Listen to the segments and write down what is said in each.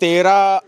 13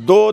2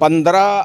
15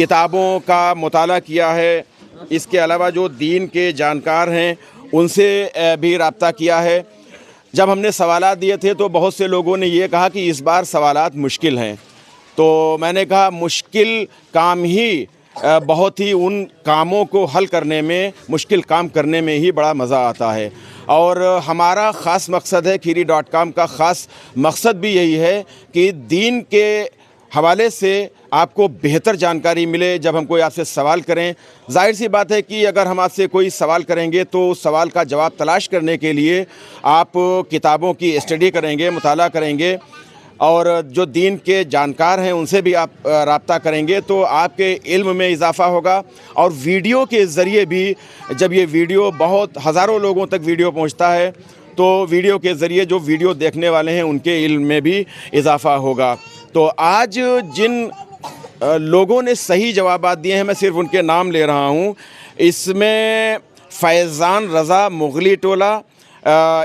کتابوں کا مطالعہ کیا ہے، اس کے علاوہ جو دین کے جانکار ہیں ان سے بھی رابطہ کیا ہے۔ جب ہم نے سوالات دیے تھے تو بہت سے لوگوں نے یہ کہا کہ اس بار سوالات مشکل ہیں، تو میں نے کہا مشکل کام ہی بہت ہی ان کاموں کو حل کرنے میں، مشکل کام کرنے میں ہی بڑا مزہ آتا ہے، اور ہمارا خاص مقصد ہے، kheeri.com کا خاص مقصد بھی یہی ہے کہ دین کے حوالے سے آپ کو بہتر جانکاری ملے۔ جب ہم کوئی آپ سے سوال کریں، ظاہر سی بات ہے کہ اگر ہم آپ سے کوئی سوال کریں گے تو اس سوال کا جواب تلاش کرنے کے لیے آپ کتابوں کی اسٹڈی کریں گے، مطالعہ کریں گے، اور جو دین کے جانکار ہیں ان سے بھی آپ رابطہ کریں گے تو آپ کے علم میں اضافہ ہوگا۔ اور ویڈیو کے ذریعے بھی، جب یہ ویڈیو بہت ہزاروں لوگوں تک ویڈیو پہنچتا ہے تو ویڈیو کے ذریعے جو ویڈیو دیکھنے والے ہیں ان کے علم میں بھی اضافہ ہوگا۔ تو آج جن لوگوں نے صحیح جوابات دیے ہیں، میں صرف ان کے نام لے رہا ہوں۔ اس میں فیضان رضا مغلی ٹولہ،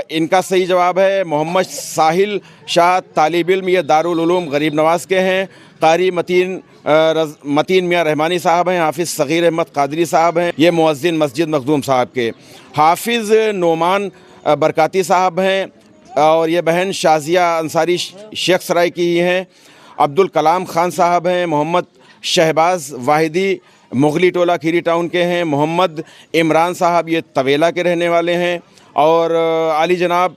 ان کا صحیح جواب ہے۔ محمد ساحل شاہ طالب علم، یہ دارالعلوم غریب نواز کے ہیں۔ قاری متین میاں رحمانی صاحب ہیں۔ حافظ صغیر احمد قادری صاحب ہیں، یہ مؤذن مسجد مخدوم صاحب کے۔ حافظ نعمان برکاتی صاحب ہیں، اور یہ بہن شازیہ انصاری شیخ سرائے کی ہی ہیں۔ عبدالکلام خان صاحب ہیں۔ محمد شہباز واحدی مغلی ٹولہ کھیری ٹاؤن کے ہیں۔ محمد عمران صاحب یہ طویلہ کے رہنے والے ہیں، اور علی جناب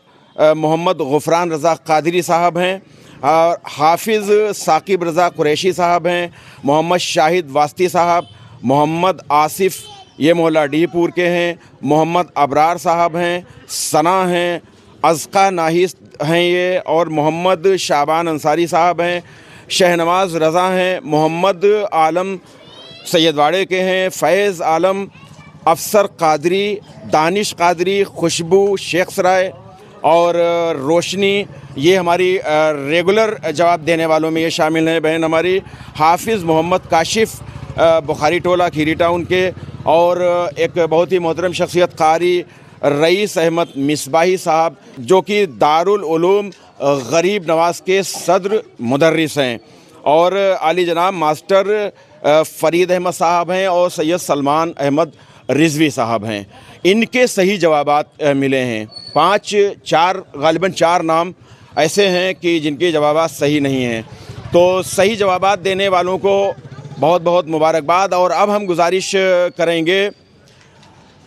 محمد غفران رضا قادری صاحب ہیں، اور حافظ ثاقب رضا قریشی صاحب ہیں۔ محمد شاہد واسطی صاحب، محمد آصف یہ محلہ ڈی پور کے ہیں۔ محمد ابرار صاحب ہیں، ثنا ہیں، ازقہ ناہیس ہیں یہ، اور محمد شعبان انصاری صاحب ہیں۔ شہنواز رضا ہیں۔ محمد عالم سید واڑے کے ہیں۔ فیض عالم، افسر قادری، دانش قادری، خوشبو شیخ سرائے، اور روشنی یہ ہماری ریگولر جواب دینے والوں میں یہ شامل ہیں بہن ہماری۔ حافظ محمد کاشف بخاری ٹولہ کھیری ٹاؤن کے، اور ایک بہت ہی محترم شخصیت قاری رئیس احمد مصباحی صاحب، جو کہ دارالعلوم غریب نواز کے صدر مدرس ہیں، اور عالی جناب ماسٹر فرید احمد صاحب ہیں، اور سید سلمان احمد رضوی صاحب ہیں۔ ان کے صحیح جوابات ملے ہیں۔ غالباً چار نام ایسے ہیں کہ جن کے جوابات صحیح نہیں ہیں۔ تو صحیح جوابات دینے والوں کو بہت بہت مبارکباد۔ اور اب ہم گزارش کریں گے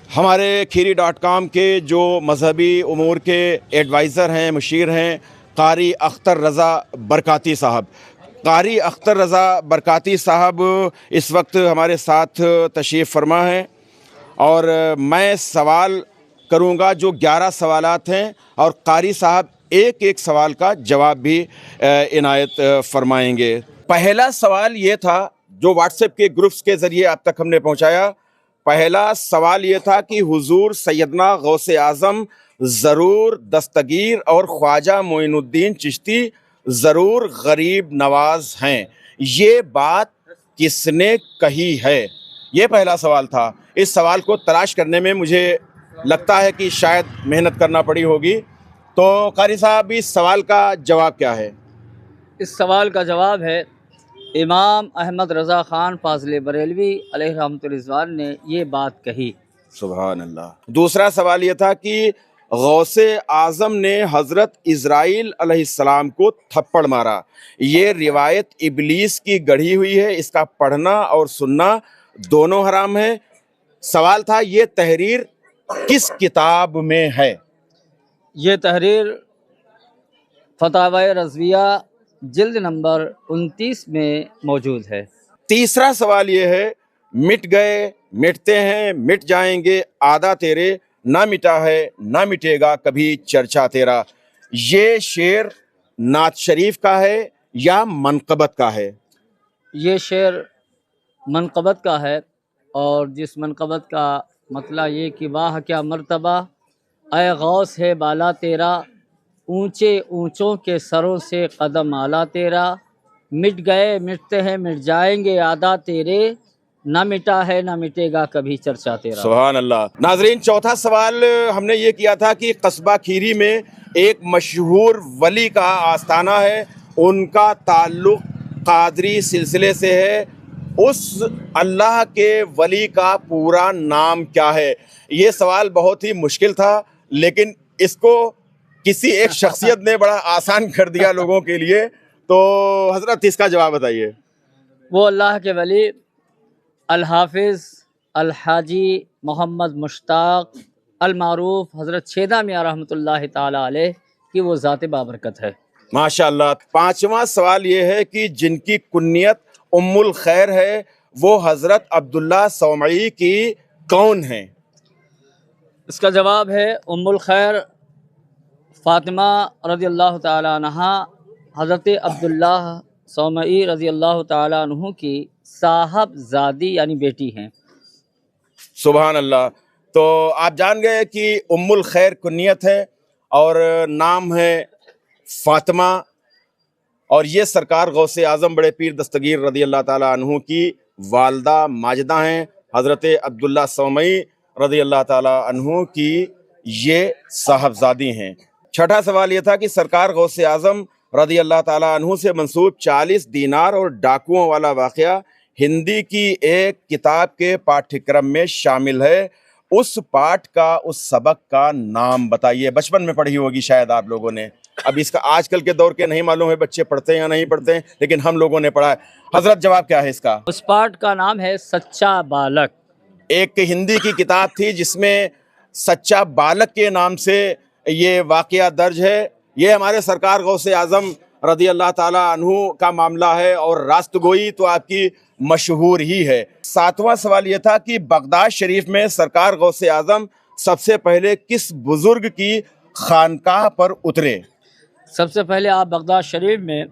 ہمارے kheeri.com کے جو مذہبی امور کے ایڈوائزر ہیں، مشیر ہیں، قاری اختر رضا برکاتی صاحب۔ قاری اختر رضا برکاتی صاحب اس وقت ہمارے ساتھ تشریف فرما ہیں، اور میں سوال کروں گا جو 11 سوالات ہیں، اور قاری صاحب ایک ایک سوال کا جواب بھی عنایت فرمائیں گے۔ پہلا سوال یہ تھا جو واٹس ایپ کے گروپس کے ذریعے اب تک ہم نے پہنچایا۔ پہلا سوال یہ تھا کہ حضور سیدنا غوث اعظم ضرور دستگیر اور خواجہ معین الدین چشتی ضرور غریب نواز ہیں، یہ بات کس نے کہی ہے؟ یہ پہلا سوال تھا۔ اس سوال کو تلاش کرنے میں مجھے لگتا ہے کہ شاید محنت کرنا پڑی ہوگی۔ تو قاری صاحب اس سوال کا جواب کیا ہے؟ اس سوال کا جواب ہے امام احمد رضا خان فاضل بریلوی علیہ رحمۃ الرضوان نے یہ بات کہی۔ سبحان اللہ۔ دوسرا سوال یہ تھا کہ غوث اعظم نے حضرت اسرائیل علیہ السلام کو تھپڑ مارا، یہ روایت ابلیس کی گڑھی ہوئی ہے، اس کا پڑھنا اور سننا دونوں حرام ہیں۔ سوال تھا یہ تحریر کس کتاب میں ہے؟ یہ تحریر فتاوی رضویہ جلد نمبر 29 میں موجود ہے۔ تیسرا سوال یہ ہے مٹ گئے مٹتے ہیں مٹ جائیں گے آدھا تیرے، نہ مٹا ہے نہ مٹے گا کبھی چرچا تیرا، یہ شعر نعت شریف کا ہے یا منقبت کا ہے؟ یہ شعر منقبت کا ہے، اور جس منقبت کا مطلب یہ کہ واہ کیا مرتبہ اے غوث ہے بالا تیرا، اونچے اونچوں کے سروں سے قدم اعلیٰ تیرا، مٹ گئے مٹتے ہیں مٹ جائیں گے آدھا تیرے، نہ مٹا ہے نہ مٹے گا کبھی چرچا تیرا۔ سبحان اللہ۔ ناظرین، چوتھا سوال ہم نے یہ کیا تھا کہ قصبہ کھیری میں ایک مشہور ولی کا آستانہ ہے، ان کا تعلق قادری سلسلے سے ہے، اس اللہ کے ولی کا پورا نام کیا ہے؟ یہ سوال بہت ہی مشکل تھا، لیکن اس کو کسی ایک شخصیت نے بڑا آسان کر دیا لوگوں کے لیے. تو حضرت اس کا جواب بتائیے. وہ اللہ کے ولی الحافظ الحاجی محمد مشتاق المعروف حضرت چھیدہ میاں رحمۃ اللہ تعالی علیہ کی وہ ذات بابرکت ہے. ماشاء اللہ. پانچواں سوال یہ ہے کہ جن کی کنیت ام الخیر ہے وہ حضرت عبداللہ صومعی کی کون ہیں؟ اس کا جواب ہے ام الخیر فاطمہ رضی اللہ تعالی عنہ حضرت عبداللہ صومعی رضی اللہ تعالی عنہ کی صاحب زادی یعنی بیٹی ہیں. سبحان اللہ. تو آپ جان گئے کہ ام الخیر کنیت ہے اور نام ہے فاطمہ، اور یہ سرکار غوث اعظم بڑے پیر دستگیر رضی اللہ تعالیٰ عنہ کی والدہ ماجدہ ہیں. حضرت عبداللہ صومعی رضی اللہ تعالیٰ عنہ کی یہ صاحبزادی ہیں. چھٹا سوال یہ تھا کہ سرکار غوث اعظم رضی اللہ تعالیٰ عنہ سے منسوب 40 دینار اور ڈاکوؤں والا واقعہ ہندی کی ایک کتاب کے پاٹھکرم میں شامل ہے. اس پاٹھ کا، اس سبق کا نام بتائیے. بچپن میں پڑھی ہوگی شاید آپ لوگوں نے. اب اس کا آج کل کے دور کے نہیں معلوم ہے بچے پڑھتے ہیں یا نہیں پڑھتے ہیں، لیکن ہم لوگوں نے پڑھا ہے. حضرت جواب کیا ہے اس کا؟ اس پاٹھ کا نام ہے سچا بالک. ایک ہندی کی کتاب تھی جس میں سچا بالک کے نام سے یہ واقعہ درج ہے. یہ ہمارے سرکار غوث اعظم رضی اللہ تعالیٰ عنہ کا معاملہ ہے، اور راست گوئی تو آپ کی مشہور ہی ہے. ساتواں سوال یہ تھا کہ بغداد شریف میں سرکار غوث اعظم سب سے پہلے کس بزرگ کی خانقاہ پر اترے؟ سب سے پہلے آپ بغداد شریف میں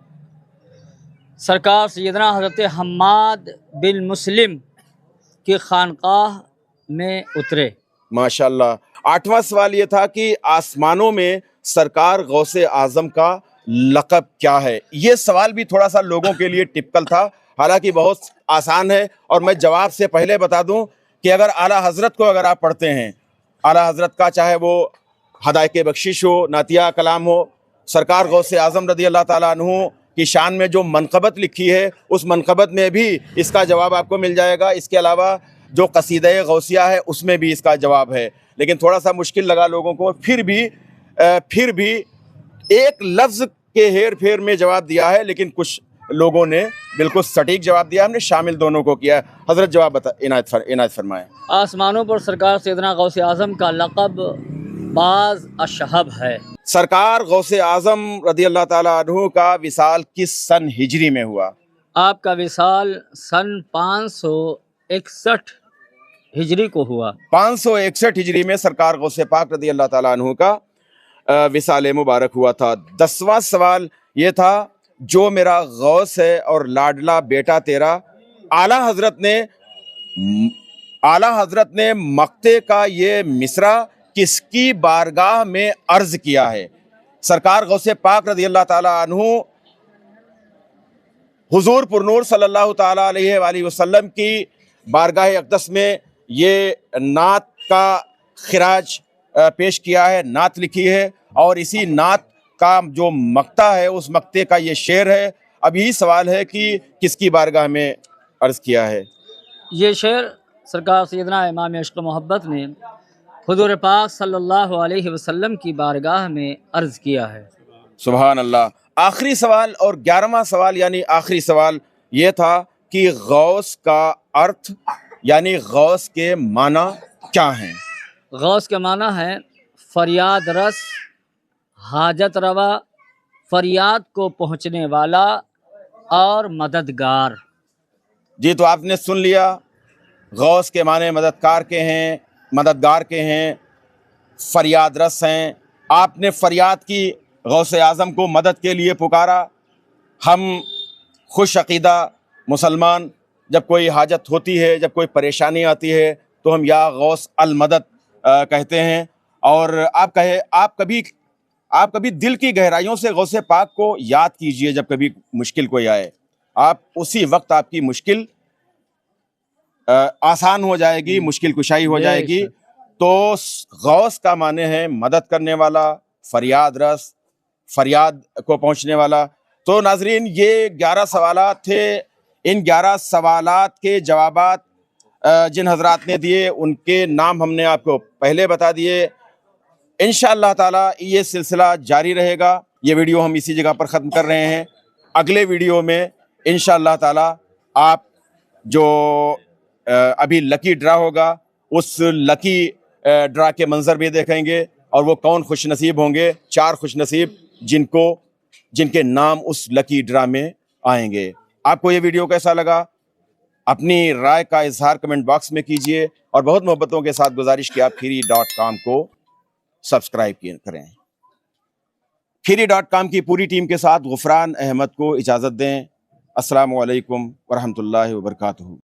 سرکار سیدنا حضرت حماد بن مسلم کی خانقاہ میں اترے. ماشاءاللہ. آٹھواں سوال یہ تھا کہ آسمانوں میں سرکار غوث اعظم کا لقب کیا ہے؟ یہ سوال بھی تھوڑا سا لوگوں کے لیے ٹپکل تھا، حالانکہ بہت آسان ہے. اور میں جواب سے پہلے بتا دوں کہ اگر اعلیٰ حضرت کو اگر آپ پڑھتے ہیں، اعلیٰ حضرت کا چاہے وہ ہدایت بخشش ہو، نعتیہ کلام ہو، سرکار غوث اعظم رضی اللہ تعالیٰ عنہ کی شان میں جو منقبت لکھی ہے، اس منقبت میں بھی اس کا جواب آپ کو مل جائے گا. اس کے علاوہ جو قصیدہ غوثیہ ہے اس میں بھی اس کا جواب ہے. لیکن تھوڑا سا مشکل لگا لوگوں کو. پھر بھی ایک لفظ کے ہیر پھیر میں جواب دیا ہے، لیکن کچھ لوگوں نے بالکل سٹیک جواب دیا. ہم نے شامل دونوں کو کیا ہے. حضرت جواب عنایت فرمائیں. آسمانوں پر سرکار سیدنا غوث اعظم کا لقب باز اشہب ہے. سرکار غوث اعظم رضی اللہ تعالیٰ عنہ کا وصال کس سن ہجری میں ہوا؟ آپ کا وصال سن 561 ہجری کو ہوا. 561 ہجری میں سرکار غوث پاک رضی اللہ تعالیٰ عنہ کا وصال مبارک ہوا تھا. 10واں سوال یہ تھا جو میرا غوث ہے اور لاڈلا بیٹا تیرا. اعلیٰ حضرت نے مقطع کا یہ مصرع کس کی بارگاہ میں عرض کیا ہے؟ سرکار غوث پاک رضی اللہ تعالیٰ عنہ حضور پرنور صلی اللہ تعالیٰ علیہ وآلہ وسلم کی بارگاہ اقدس میں یہ نعت کا خراج پیش کیا ہے، نعت لکھی ہے، اور اسی نعت کا جو مقطع ہے اس مقطع کا یہ شعر ہے. اب یہی سوال ہے کہ کس کی بارگاہ میں عرض کیا ہے؟ یہ شعر سرکار سیدنا امام عشق و محبت نے حضور پاک صلی اللہ علیہ وسلم کی بارگاہ میں عرض کیا ہے. سبحان اللہ. آخری سوال اور 11واں سوال یعنی آخری سوال یہ تھا کہ غوث کا ارتھ یعنی غوث کے معنی کیا ہیں؟ غوث کے معنی ہے فریاد رس، حاجت روا، فریاد کو پہنچنے والا اور مددگار. جی تو آپ نے سن لیا، غوث کے معنی مددگار کے ہیں، فریاد رس ہیں. آپ نے فریاد کی، غوث اعظم کو مدد کے لیے پکارا. ہم خوش عقیدہ مسلمان جب کوئی حاجت ہوتی ہے، جب کوئی پریشانی آتی ہے تو ہم یا غوث المدد کہتے ہیں. اور آپ کبھی دل کی گہرائیوں سے غوث پاک کو یاد کیجئے. جب کبھی مشکل کوئی آئے، آپ اسی وقت آپ کی مشکل آسان ہو جائے گی، مشکل کشائی ہو جائے گی. تو غوث کا معنی ہے مدد کرنے والا، فریاد رس، فریاد کو پہنچنے والا. تو ناظرین یہ 11 سوالات تھے ان 11 سوالات کے جوابات جن حضرات نے دیے ان کے نام ہم نے آپ کو پہلے بتا دیے. انشاءاللہ تعالی یہ سلسلہ جاری رہے گا. یہ ویڈیو ہم اسی جگہ پر ختم کر رہے ہیں. اگلے ویڈیو میں انشاءاللہ تعالی آپ جو ابھی لکی ڈرا ہوگا اس لکی ڈرا کے منظر بھی دیکھیں گے, اور وہ کون خوش نصیب ہوں گے, 4 خوش نصیب جن کے نام اس لکی ڈرا میں آئیں گے. آپ کو یہ ویڈیو کیسا لگا؟ اپنی رائے کا اظہار کمنٹ باکس میں کیجئے, اور بہت محبتوں کے ساتھ گزارش کہ آپ khiry.com کو سبسکرائب کریں. khiry.com کی پوری ٹیم کے ساتھ غفران احمد کو اجازت دیں. السلام علیکم ورحمۃ اللہ وبرکاتہ.